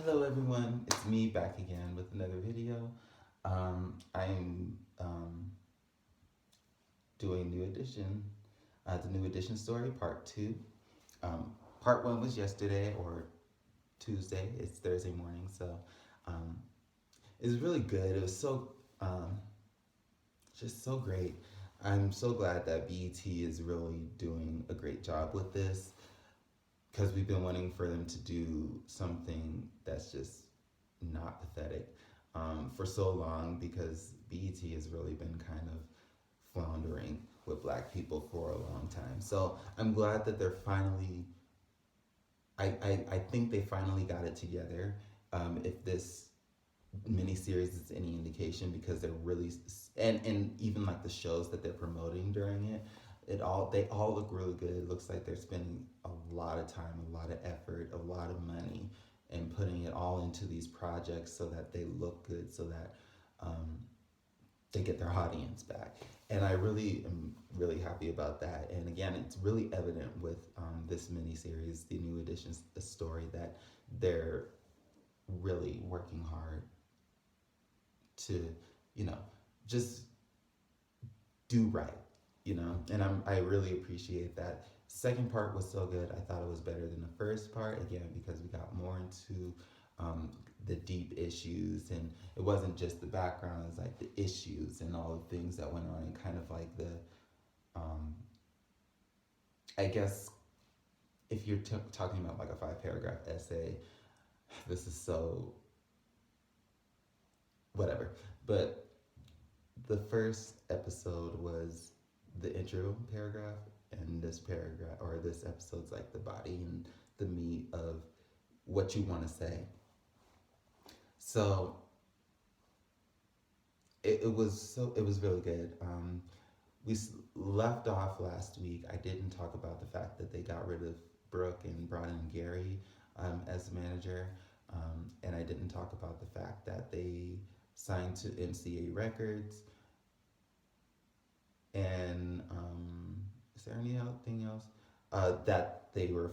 Hello everyone, it's me back again with another video. I'm doing New Edition, the New Edition story, part two. Part one was yesterday or Tuesday. It's Thursday morning, so um, it was really good. It was just so great. I'm so glad that BET is really doing a great job with this because we've been wanting for them to do something that's just not pathetic for so long because BET has really been kind of floundering with black people for a long time. So I'm glad that they're finally, I think they finally got it together. If this miniseries is any indication, because they're really, and even like the shows that they're promoting during it, they all look really good. It looks like they're spending a lot of time, a lot of effort, a lot of money, and putting it all into these projects so that they look good, so that um, they get their audience back. And I really am really happy about that. And again, it's really evident with this miniseries, the New Editions, the story, that they're really working hard to, you know, just do right, I really appreciate that. Second part was so good. I thought it was better than the first part, again, because we got more into the deep issues, and it wasn't just the background, it was like the issues and all the things that went on, and kind of like the, um, I guess, if you're talking about like a 5 paragraph essay, this is so whatever. But the first episode was the intro paragraph, and this paragraph or this episode's like the body and the meat of what you want to say. So it was really good. We left off last week. I didn't talk about the fact that they got rid of Brooke and brought in Gary as manager, and I didn't talk about the fact that they signed to MCA Records. And is there anything else that they were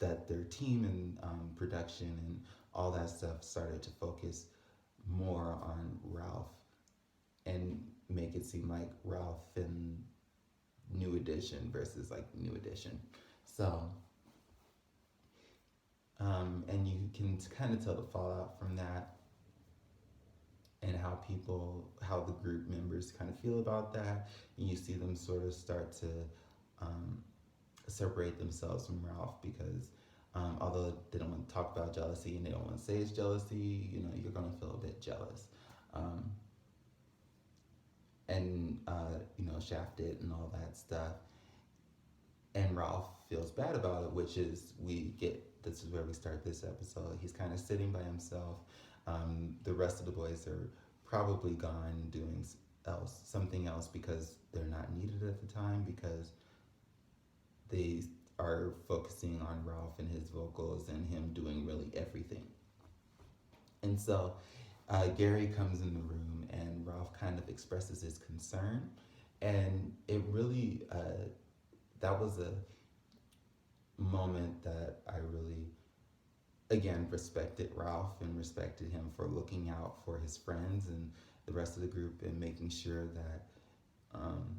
that their team and production and all that stuff started to focus more on Ralph and make it seem like Ralph and New Edition versus like New Edition. So and you can kind of tell the fallout from that, and how the group members kind of feel about that. And you see them sort of start to um, separate themselves from Ralph because although they don't want to talk about jealousy and they don't want to say it's jealousy, you're going to feel a bit jealous. Um, and, shafted and all that stuff. And Ralph feels bad about it, which is, this is where we start this episode. He's kind of sitting by himself. The rest of the boys are probably gone doing something else because they're not needed at the time, because they are focusing on Ralph and his vocals and him doing really everything. And so Gary comes in the room and Ralph kind of expresses his concern. And it really, that was a moment that I really, again, respected Ralph and respected him for looking out for his friends and the rest of the group and making sure that um,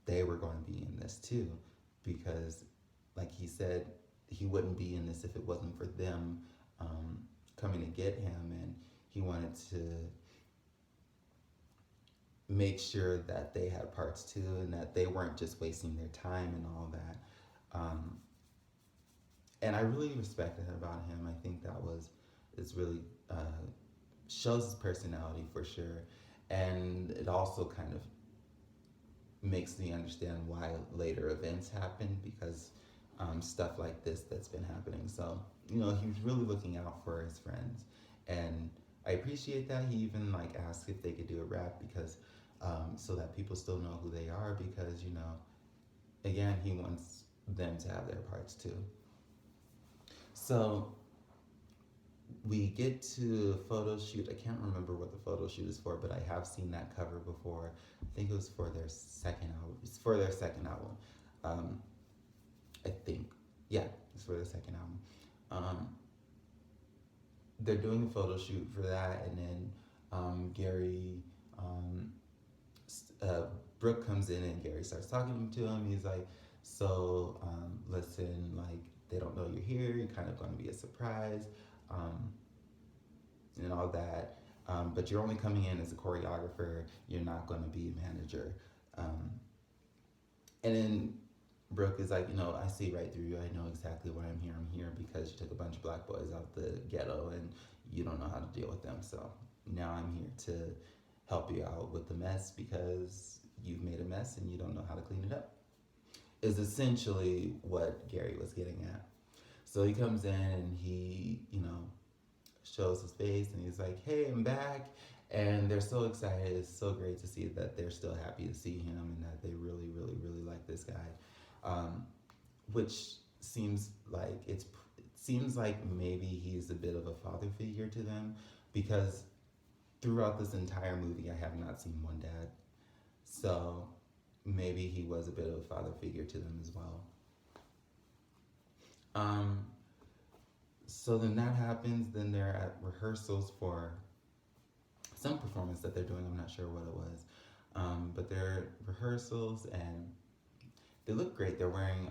they were going to be in this too. Because, like he said, he wouldn't be in this if it wasn't for them coming to get him, and he wanted to make sure that they had parts too and that they weren't just wasting their time and all that. And I really respected about him. I think it's really shows his personality for sure, and it also kind of makes me understand why later events happen, because stuff like this that's been happening. So he was really looking out for his friends, and I appreciate that. He even like asked if they could do a rap because so that people still know who they are, because again, he wants them to have their parts too. So we get to a photo shoot. I can't remember what the photo shoot is for, but I have seen that cover before. I think it was for their second album. It's for their second album. I think. Yeah, it's for their second album. they're doing a photo shoot for that, and then Gary, um, uh, Brooke comes in and Gary starts talking to him. He's like, "So listen, like they don't know you're here. You're kind of going to be a surprise, um, and all that. But you're only coming in as a choreographer. You're not going to be a manager." Um, and then Brooke is like, I see right through you. I know exactly why I'm here. I'm here because you took a bunch of black boys out the ghetto and you don't know how to deal with them. So now I'm here to help you out with the mess because you've made a mess and you don't know how to clean it up. Is essentially what Gary was getting at. So he comes in and he, shows his face and he's like, "Hey, I'm back." And they're so excited. It's so great to see that they're still happy to see him and that they really, really, really like this guy. Um, which seems like it seems like maybe he's a bit of a father figure to them because throughout this entire movie I have not seen one dad. So maybe he was a bit of a father figure to them as well. Um, so then that happens. Then they're at rehearsals for some performance that they're doing. I'm not sure what it was, but they're rehearsals and they look great. They're wearing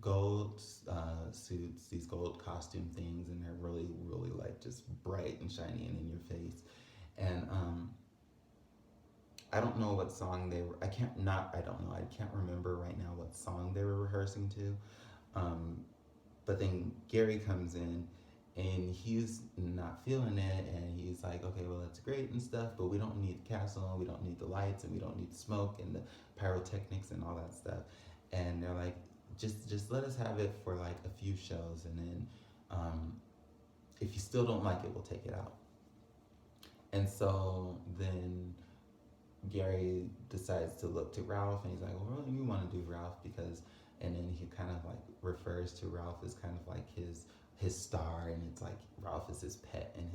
gold suits, these gold costume things, and they're really, really like just bright and shiny and in your face. And I don't know what song they were. I can't not. I don't know. I can't remember right now what song they were rehearsing to. Um, but then Gary comes in and he's not feeling it and he's like, "Okay, well that's great and stuff, but we don't need the castle, we don't need the lights, and we don't need the smoke and the pyrotechnics and all that stuff." And they're like, just let us have it for like a few shows, and then um, if you still don't like it, we'll take it out. And so then Gary decides to look to Ralph and he's like, "Well, what do you want to do, Ralph?" Because and then he kind of like refers to Ralph as kind of like his star, and it's like Ralph is his pet and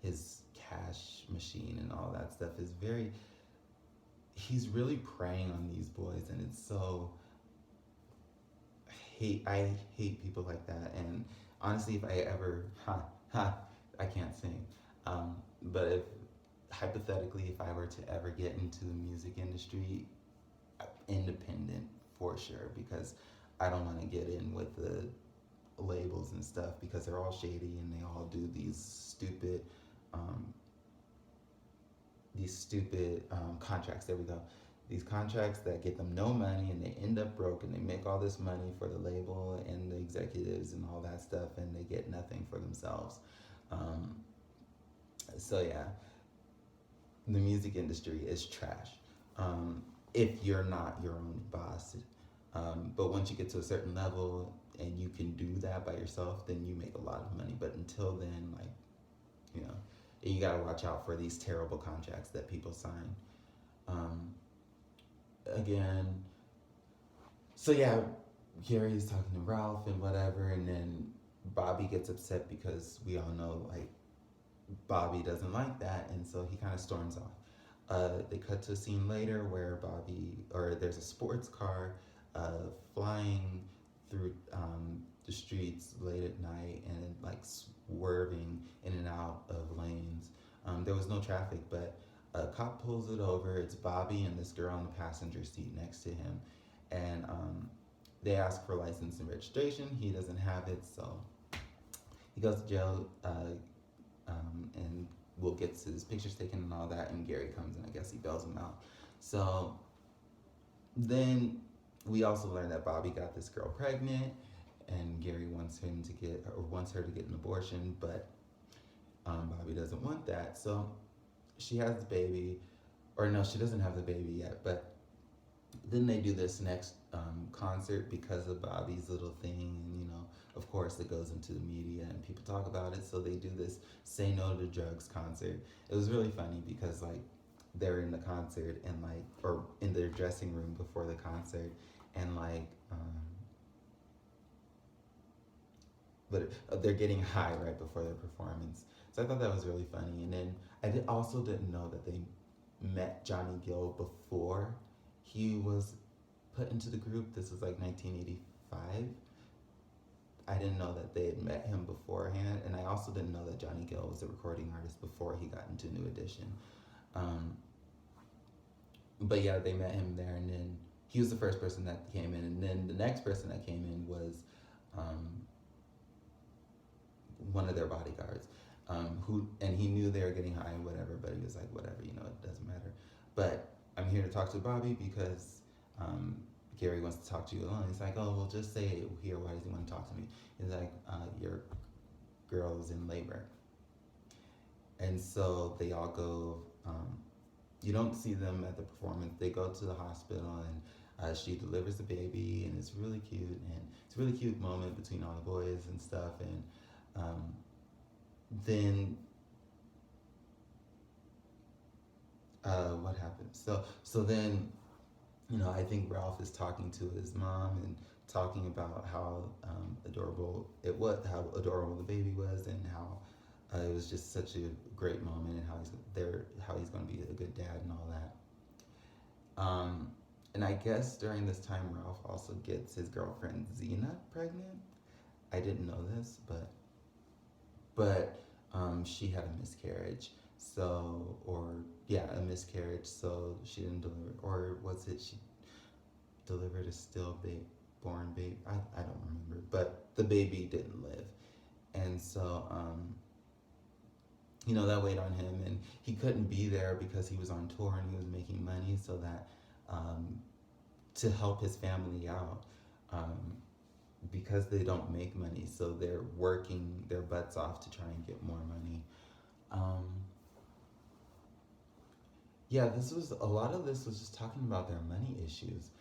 his cash machine and all that stuff is very. He's really preying on these boys, and it's so. I hate people like that, and honestly, if I ever I can't sing, but if hypothetically, if I were to ever get into the music industry, independent for sure, because I don't want to get in with the labels and stuff because they're all shady and they all do um, these stupid contracts. There we go. These contracts that get them no money and they end up broke and they make all this money for the label and the executives and all that stuff and they get nothing for themselves. Um, so yeah, the music industry is trash if you're not your own boss. But once you get to a certain level and you can do that by yourself, then you make a lot of money. But until then, like, you know, you gotta watch out for these terrible contracts that people sign. Um, again, so yeah, Gary's talking to Ralph and whatever, and then Bobby gets upset because we all know, like, Bobby doesn't like that, and so he kind of storms off. They cut to a scene later where there's a sports car flying through the streets late at night and like swerving in and out of lanes. There was no traffic, but a cop pulls it over. It's Bobby and this girl in the passenger seat next to him, and they ask for license and registration. He doesn't have it, so he goes to jail. And Will gets his pictures taken and all that, and Gary comes and I guess he bails him out. So then we also learn that Bobby got this girl pregnant, and Gary wants her to get an abortion, but Bobby doesn't want that. So she has the baby, or no, she doesn't have the baby yet. But then they do this next concert because of Bobby's little thing, and of course, it goes into the media and people talk about it. So they do this "Say No to Drugs" concert. It was really funny because like they're in the concert and like, or in their dressing room before the concert, and like, but they're getting high right before their performance. So I thought that was really funny. And then also didn't know that they met Johnny Gill before he was put into the group. This was like 1985. I didn't know that they had met him beforehand, and I also didn't know that Johnny Gill was a recording artist before he got into New Edition. Um, but yeah, they met him there, and then he was the first person that came in, and then the next person that came in was um, one of their bodyguards, and he knew they were getting high and whatever, but he was like, whatever, it doesn't matter. But I'm here to talk to Bobby because um, Gary wants to talk to you alone. He's like, oh, well, just say it here. Why does he want to talk to me? He's like, your girl is in labor. And so they all go, you don't see them at the performance. They go to the hospital, and she delivers the baby, and it's really cute. And it's a really cute moment between all the boys and stuff. And then what happens? So then, I think Ralph is talking to his mom and talking about how adorable it was, how adorable the baby was, and how it was just such a great moment, and how he's going to be a good dad and all that. And I guess during this time, Ralph also gets his girlfriend Xena pregnant. I didn't know this, but she had a miscarriage. So, a miscarriage. So she didn't deliver, or was it she delivered a born baby? I don't remember, but the baby didn't live, and so that weighed on him, and he couldn't be there because he was on tour and he was making money, so that to help his family out. Because they don't make money, so they're working their butts off to try and get more money. A lot of this was just talking about their money issues,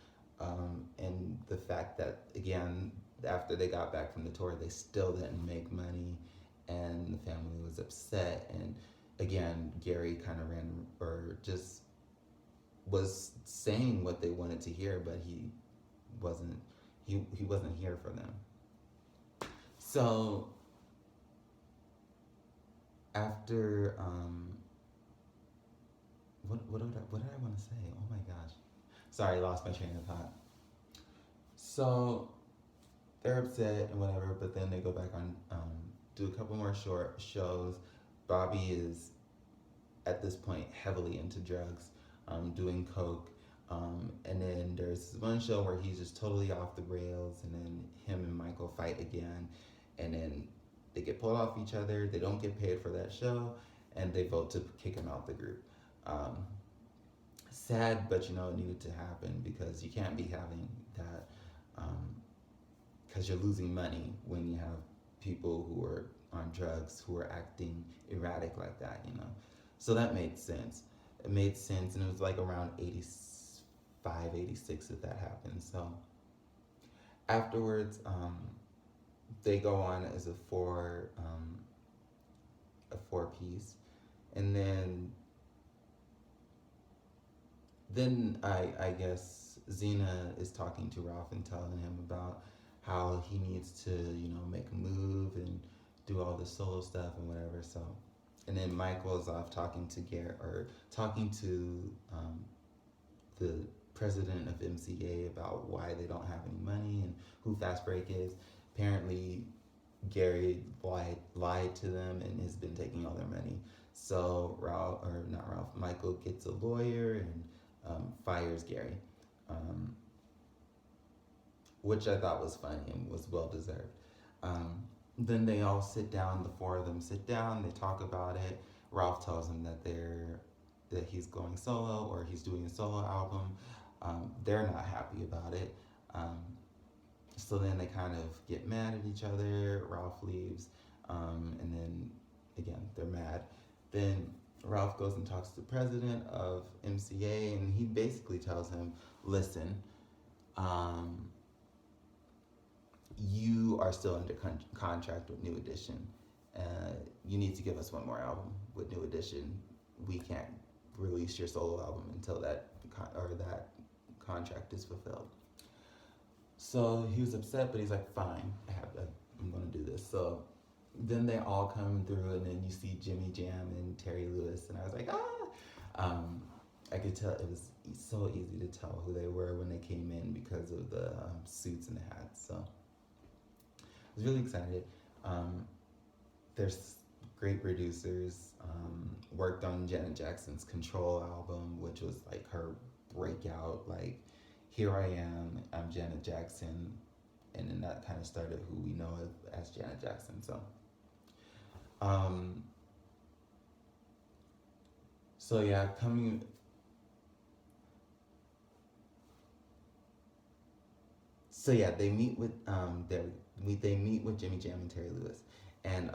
and the fact that, again, after they got back from the tour, they still didn't make money, and the family was upset. And again, Gary kind of just was saying what they wanted to hear, but he wasn't here for them. So after what did I want to say? Oh my gosh, sorry, I lost my train of thought. So they're upset and whatever, but then they go back on, do a couple more short shows. Bobby is at this point heavily into drugs, doing coke. And then there's one show where he's just totally off the rails, and then him and Michael fight again, and then they get pulled off each other. They don't get paid for that show, and they vote to kick him out the group. Sad, but it needed to happen because you can't be having that, because you're losing money when you have people who are on drugs who are acting erratic like that. So that made sense. It made sense, and it was like around 85, 86 that happened. So afterwards, they go on as a four piece, and then I guess Xena is talking to Ralph and telling him about how he needs to make a move and do all the solo stuff and whatever. So, and then Michael is off talking to the president of MCA about why they don't have any money and who Fast Break is. Apparently, Gary lied to them and has been taking all their money. So Michael gets a lawyer and fires Gary, which I thought was funny and was well deserved. Then they all sit down. The four of them sit down. They talk about it. Ralph tells them that he's going solo, or he's doing a solo album. They're not happy about it. So then they kind of get mad at each other. Ralph leaves, and then again they're mad. Then Ralph goes and talks to the president of MCA, and he basically tells him, listen, you are still under contract with New Edition. You need to give us one more album with New Edition. We can't release your solo album until that contract is fulfilled. So he was upset, but he's like, fine, I'm going to do this. So then they all come through, and then you see Jimmy Jam and Terry Lewis, and I was like, I could tell. It was so easy to tell who they were when they came in because of the suits and the hats. So was really excited. Um, there's great producers. Worked on Janet Jackson's Control album, which was like her breakout. Like, here I am, I'm Janet Jackson, and then that kind of started who we know as Janet Jackson. Um, so yeah, coming. So yeah, they meet with they meet with Jimmy Jam and Terry Lewis, and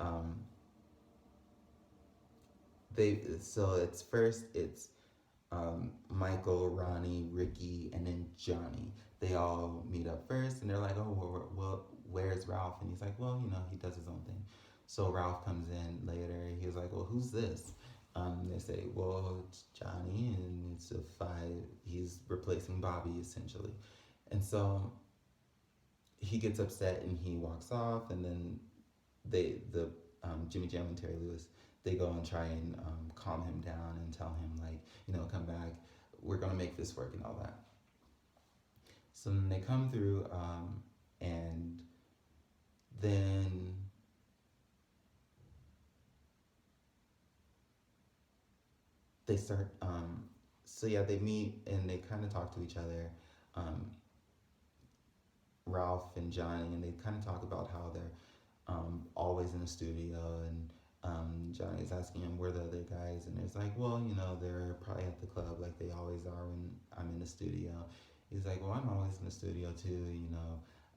it's first it's Michael, Ronnie, Ricky, and then Johnny. They all meet up first, and they're like, "Oh, well, where's Ralph?" And he's like, "Well, he does his own thing." So Ralph comes in later. He was like, "Well, who's this?" They say, "Well, it's Johnny, and it's a five. He's replacing Bobby essentially." And so he gets upset and he walks off, and then the Jimmy Jam and Terry Lewis, they go and try and calm him down and tell him, like, come back, we're gonna make this work and all that. So then they come through, and then they start. So yeah, they meet and they kind of talk to each other. Um, Ralph and Johnny, and they kind of talk about how they're always in the studio, and Johnny's asking him where the other guys, and it's like, well, they're probably at the club like they always are when I'm in the studio. He's like, well, I'm always in the studio too,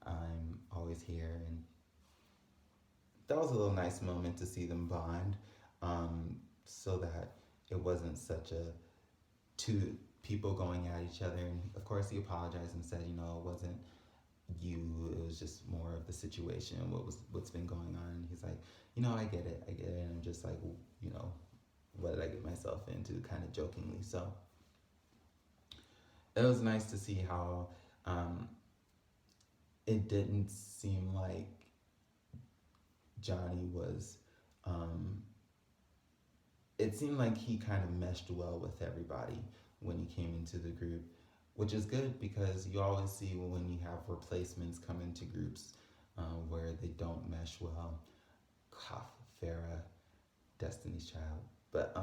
I'm always here, and that was a little nice moment to see them bond, so that it wasn't such a two people going at each other. And of course, he apologized and said, it wasn't you, it was just more of the situation, what's been going on. And he's like, I get it, and I'm just like, you know what did I get myself into, kind of jokingly. So it was nice to see how it didn't seem like Johnny was it seemed like he kind of meshed well with everybody when he came into the group, which is good because you always see when you have replacements come into groups where they don't mesh well. Cough, Farrah, Destiny's Child. But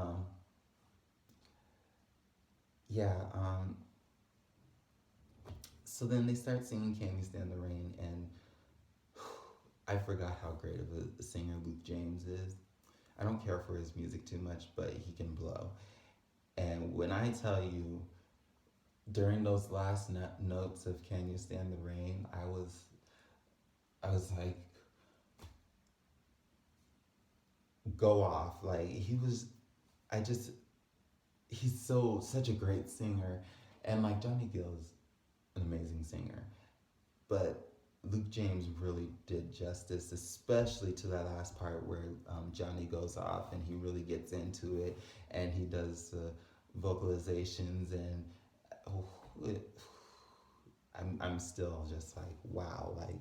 yeah, so then they start singing Can You Stand the Rain, and I forgot how great of a singer Luke James is. I don't care for his music too much, but he can blow. And when I tell you, during those last notes of Can You Stand the Rain, I was like, go off. Like, I just, he's such a great singer. And like Johnny Gill's an amazing singer. But Luke James really did justice, especially to that last part where Johnny goes off and he really gets into it, and he does vocalizations, and oh, I'm still just like, wow, like.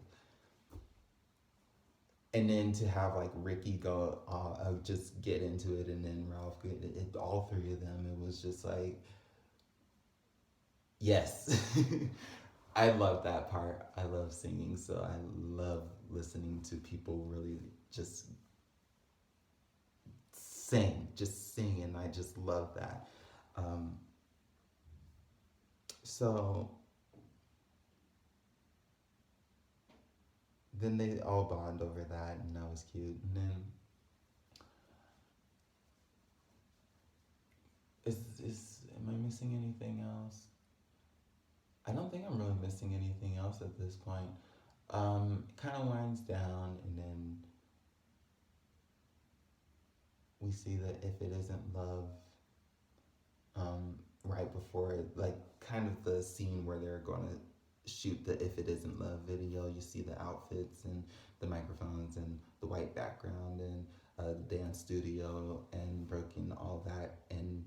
And then to have like Ricky go just get into it, and then Ralph all three of them, it was just like, yes. I love that part. I love singing, so I love listening to people really just sing, and I just love that. Um, so then they all bond over that, and that was cute. And then am I missing anything else? I don't think I'm really missing anything else at this point. It kind of winds down, and then we see that If It Isn't Love, right before it, like kind of the scene where they're going to shoot the If It Isn't Love video. You see the outfits and the microphones and the white background, and the dance studio and Brooke, all that. And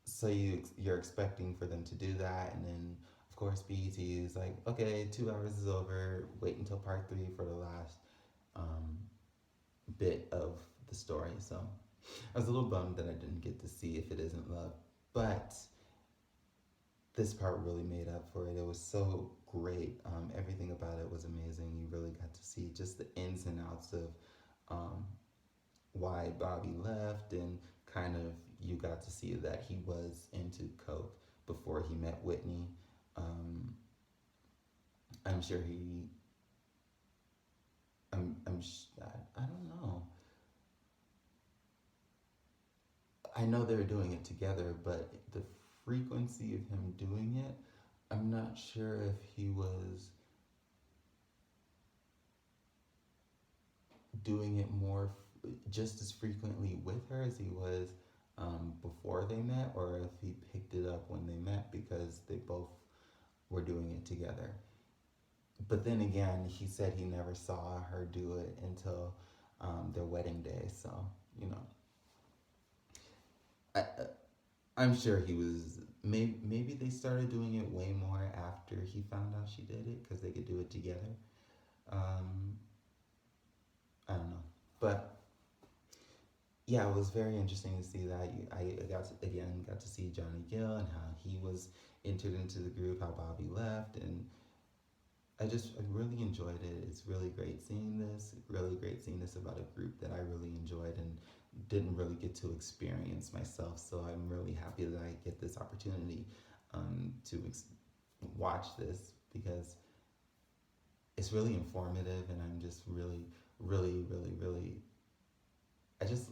so you're expecting for them to do that, and then of course BET is like, okay, 2 hours is over. Wait until part 3 for the last um, bit of the story. So I was a little bummed that I didn't get to see If It Isn't Love, but this part really made up for it. It was so great. Everything about it was amazing. You really got to see just the ins and outs of um, why Bobby left, and kind of you got to see that he was into coke before he met Whitney. Um, I'm sure he. I don't know. I know they're doing it together, but the frequency of him doing it, I'm not sure if he was doing it more just as frequently with her as he was before they met, or if he picked it up when they met because they both were doing it together. But then again, he said he never saw her do it until their wedding day. So, you know, I, I'm sure he was. Maybe they started doing it way more after he found out she did it because they could do it together. Um, I don't know, but yeah, it was very interesting to see that. I got to see Johnny Gill and how he was entered into the group, how Bobby left, and I really enjoyed it. It's really great seeing this. Really great seeing this about a group that I really enjoyed and didn't really get to experience myself. So I'm really happy that I get this opportunity to watch this because it's really informative, and I'm just really, really, really, really. I just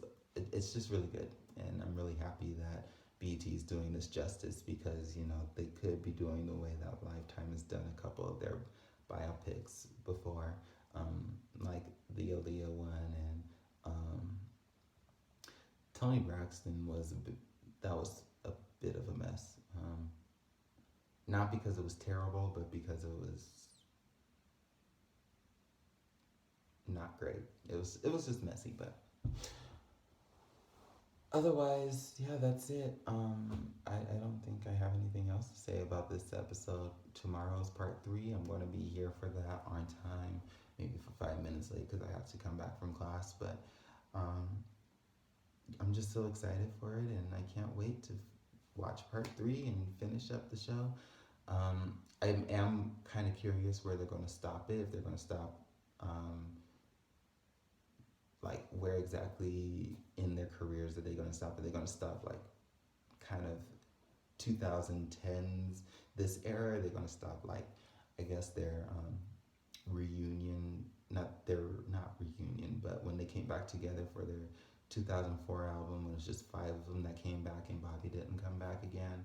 it's just really good, and I'm really happy that BET is doing this justice because they could be doing the way that Lifetime has done a couple of their biopics before, like the Aaliyah one, and Tony Braxton was that was a bit of a mess. Not because it was terrible, but because it was not great. It was just messy, but otherwise, yeah, that's it. I don't think I have anything else to say about this episode. Tomorrow's part 3. I'm going to be here for that on time, maybe for 5 minutes late because I have to come back from class. But um, I'm just so excited for it, and I can't wait to watch part 3 and finish up the show. I am kind of curious where they're going to stop it. If they're going to stop like where exactly in their careers are they going to stop? Are they going to stop like kind of 2010s, this era? Are they going to stop like I guess their reunion? Not reunion, but when they came back together for their 2004 album, when it was just 5 of them that came back and Bobby didn't come back again.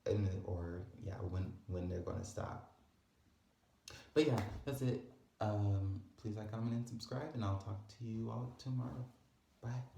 And or yeah, when they're going to stop. But yeah, that's it. Please like, comment, and subscribe, and I'll talk to you all tomorrow. Bye.